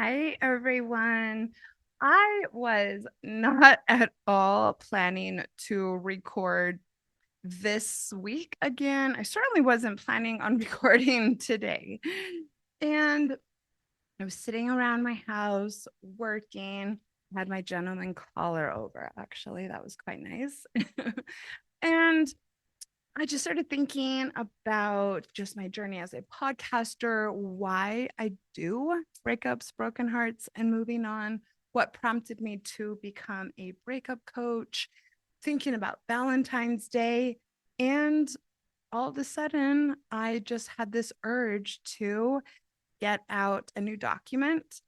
Hi, everyone. I was not at all planning to record this week again. I certainly wasn't planning on recording today. And I was sitting around my house working, had my gentleman caller over, actually. That was quite nice. And I just started thinking about just my journey as a podcaster, why I do breakups, broken hearts, and moving on, what prompted me to become a breakup coach, thinking about Valentine's Day. And all of a sudden, I just had this urge to get out a new document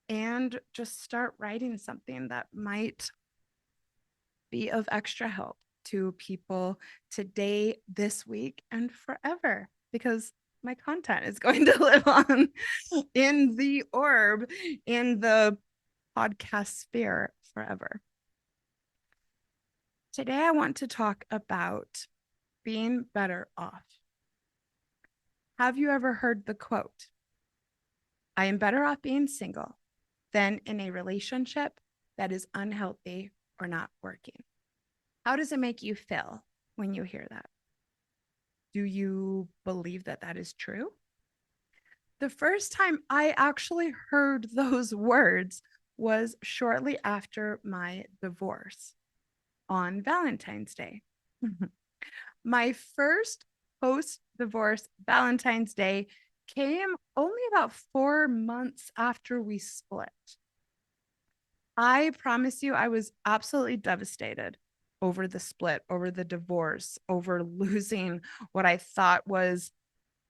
and just start writing something that might be of extra help to people today, this week, and forever, because my content is going to live on in the orb, in the podcast sphere forever. Today, I want to talk about being better off. Have you ever heard the quote, I am better off being single than in a relationship that is unhealthy or not working? How does it make you feel when you hear that? Do you believe that that is true? The first time I actually heard those words was shortly after my divorce on Valentine's Day. My first post divorce Valentine's Day came only about 4 months after we split. I promise you, I was absolutely devastated over the split, over the divorce, over losing what I thought was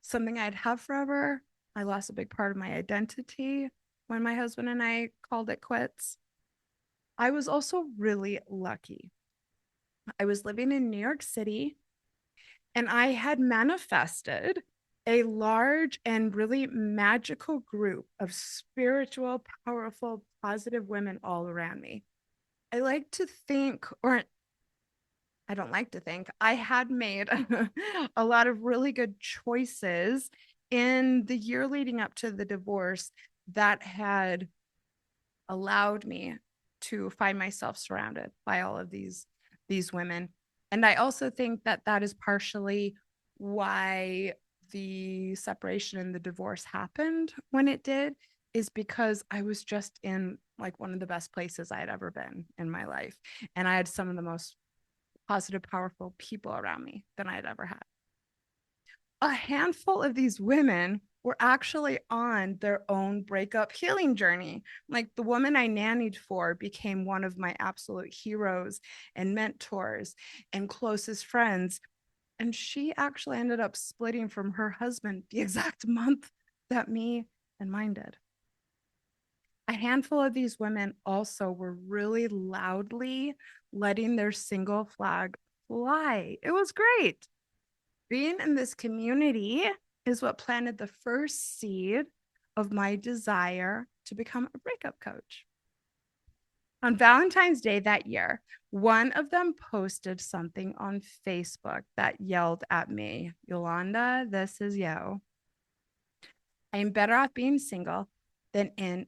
something I'd have forever. I lost a big part of my identity when my husband and I called it quits. I was also really lucky. I was living in New York City and I had manifested a large and really magical group of spiritual, powerful, positive women all around me. I like to think, or I don't like to think, I had made a lot of really good choices in the year leading up to the divorce that had allowed me to find myself surrounded by all of these women. And I also think that that is partially why the separation and the divorce happened when it did, is because I was just in like one of the best places I had ever been in my life. And I had some of the most positive, powerful people around me than I had ever had. A handful of these women were actually on their own breakup healing journey. Like the woman I nannied for became one of my absolute heroes and mentors and closest friends. And she actually ended up splitting from her husband the exact month that me and mine did. A handful of these women also were really loudly letting their single flag fly. It was great. Being in this community is what planted the first seed of my desire to become a breakup coach. On Valentine's Day that year, one of them posted something on Facebook that yelled at me, Yolanda, this is you. I am better off being single than in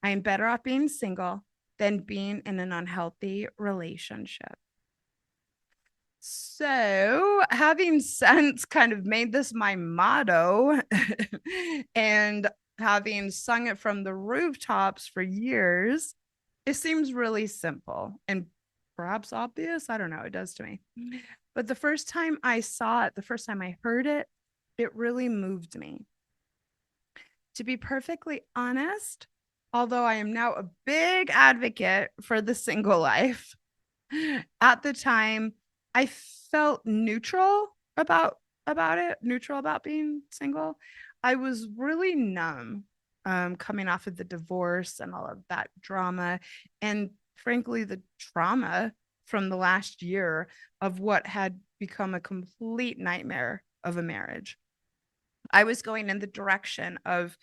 I am better off being single than being in an unhealthy relationship. So, having since kind of made this my motto and having sung it from the rooftops for years, it seems really simple and perhaps obvious. I don't know. It does to me. But the first time I saw it, the first time I heard it, it really moved me. To be perfectly honest, although I am now a big advocate for the single life, at the time I felt neutral about it, neutral about being single. I was really numb coming off of the divorce and all of that drama, and frankly the trauma from the last year of what had become a complete nightmare of a marriage. I was going in the direction of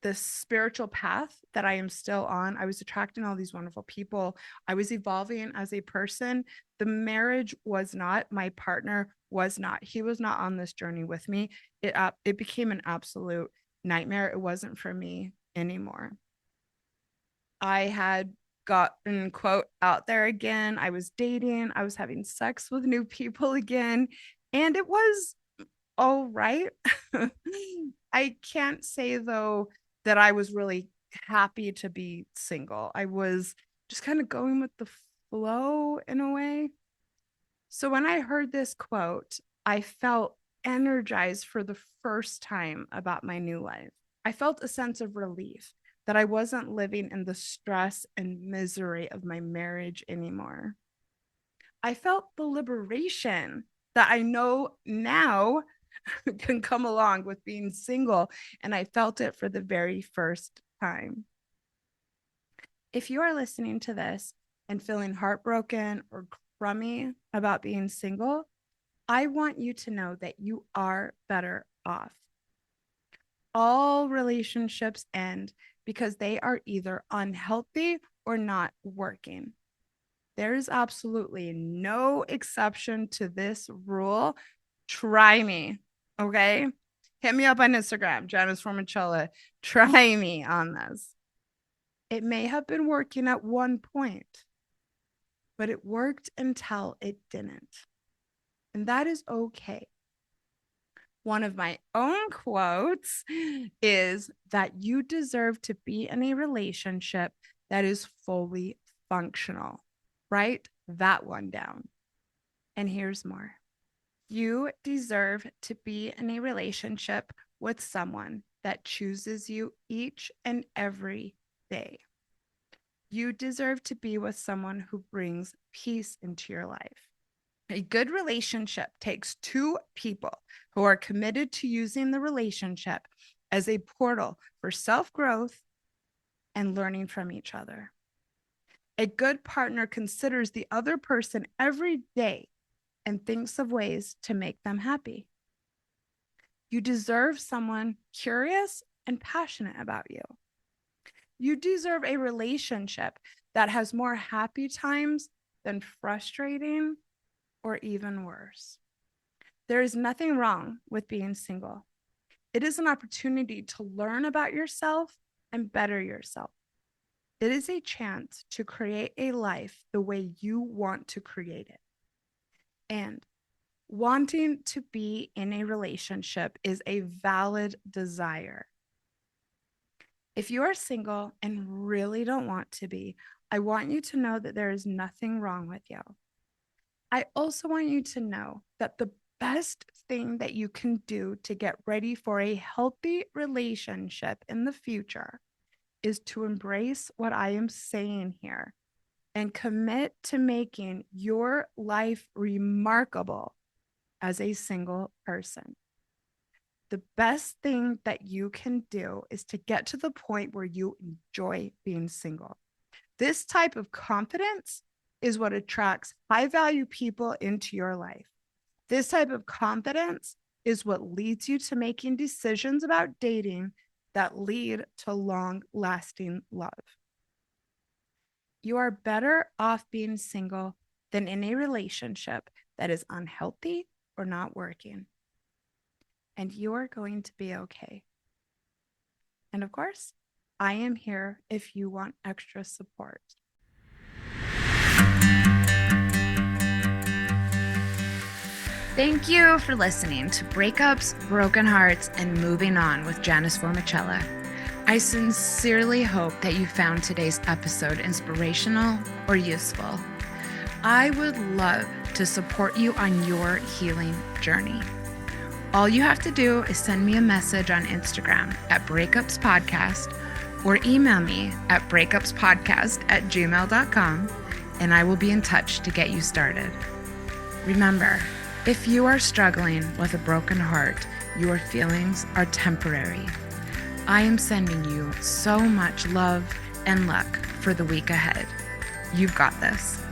the spiritual path that I am still on. I was attracting all these wonderful people. I was evolving as a person. The marriage was not, my partner was not, he was not on this journey with me. It became an absolute nightmare. It wasn't for me anymore. I had gotten, quote, out there again. I was dating, I was having sex with new people again, and it was all right. I can't say, though, that I was really happy to be single. I was just kind of going with the flow in a way. So when I heard this quote, I felt energized for the first time about my new life. I felt a sense of relief that I wasn't living in the stress and misery of my marriage anymore. I felt the liberation that I know now can come along with being single, and I felt it for the very first time. If you are listening to this and feeling heartbroken or crummy about being single, I want you to know that you are better off. All relationships end because they are either unhealthy or not working. There is absolutely no exception to this rule. Try me, okay? Hit me up on Instagram, Janice Formichella. Try me on this. It may have been working at one point, but it worked until it didn't. And that is okay. One of my own quotes is that you deserve to be in a relationship that is fully functional. Write that one down. And here's more. You deserve to be in a relationship with someone that chooses you each and every day. You deserve to be with someone who brings peace into your life. A good relationship takes two people who are committed to using the relationship as a portal for self-growth and learning from each other. A good partner considers the other person every day and thinks of ways to make them happy. You deserve someone curious and passionate about you. You deserve a relationship that has more happy times than frustrating or even worse. There is nothing wrong with being single. It is an opportunity to learn about yourself and better yourself. It is a chance to create a life the way you want to create it. And wanting to be in a relationship is a valid desire. If you are single and really don't want to be, I want you to know that there is nothing wrong with you. I also want you to know that the best thing that you can do to get ready for a healthy relationship in the future is to embrace what I am saying here and commit to making your life remarkable as a single person. The best thing that you can do is to get to the point where you enjoy being single. This type of confidence is what attracts high-value people into your life. This type of confidence is what leads you to making decisions about dating that lead to long-lasting love. You are better off being single than in a relationship that is unhealthy or not working. And you are going to be okay. And of course, I am here if you want extra support. Thank you for listening to Breakups, Broken Hearts, and Moving On with Janice Formichella. I sincerely hope that you found today's episode inspirational or useful. I would love to support you on your healing journey. All you have to do is send me a message on Instagram at Breakups Podcast or email me at breakupspodcast@gmail.com, and I will be in touch to get you started. Remember, if you are struggling with a broken heart, your feelings are temporary. I am sending you so much love and luck for the week ahead. You've got this.